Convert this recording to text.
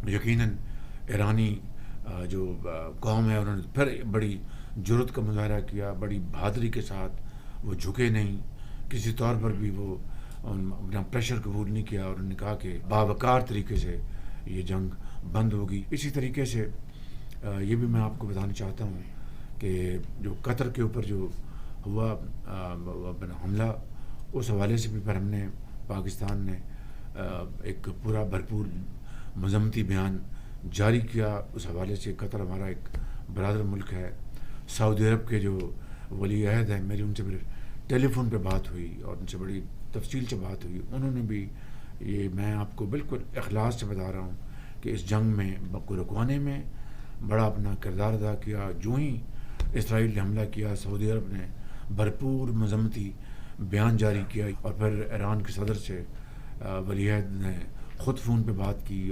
यकीनन ईरानी जो कौम है उन्होंने फिर बड़ी जुर्रत का मुज़ाहरा किया, बड़ी बहादुरी के साथ वो झुके नहीं, किसी तौर पर भी वो अपना प्रेशर कबूल नहीं किया और उन्होंने कहा कि बावकार तरीके से ये जंग बंद होगी। इसी तरीके से ये भी मैं आपको बताना चाहता हूँ कि जो कतर के ऊपर जो हुआ हमला, उस हवाले से भी फिर हमने पाकिस्तान ने एक पूरा भरपूर मजम्मती बयान जारी किया। उस हवाले से कतर हमारा एक बरादर मुल्क है। सऊदी अरब के जो वली अहद हैं, मेरी उनसे फिर टेलीफोन पे बात हुई और उनसे बड़ी तफसील से बात हुई। उन्होंने भी ये, मैं आपको बिल्कुल इखलास से बता रहा हूँ कि इस जंग में को रुकवाने में बड़ा अपना किरदार अदा किया। जो ही इसराइल ने हमला किया, सऊदी अरब ने भरपूर मजम्मती बयान जारी किया और फिर ईरान के सदर से वली अहद ने ख़ुद फ़ोन पे बात की।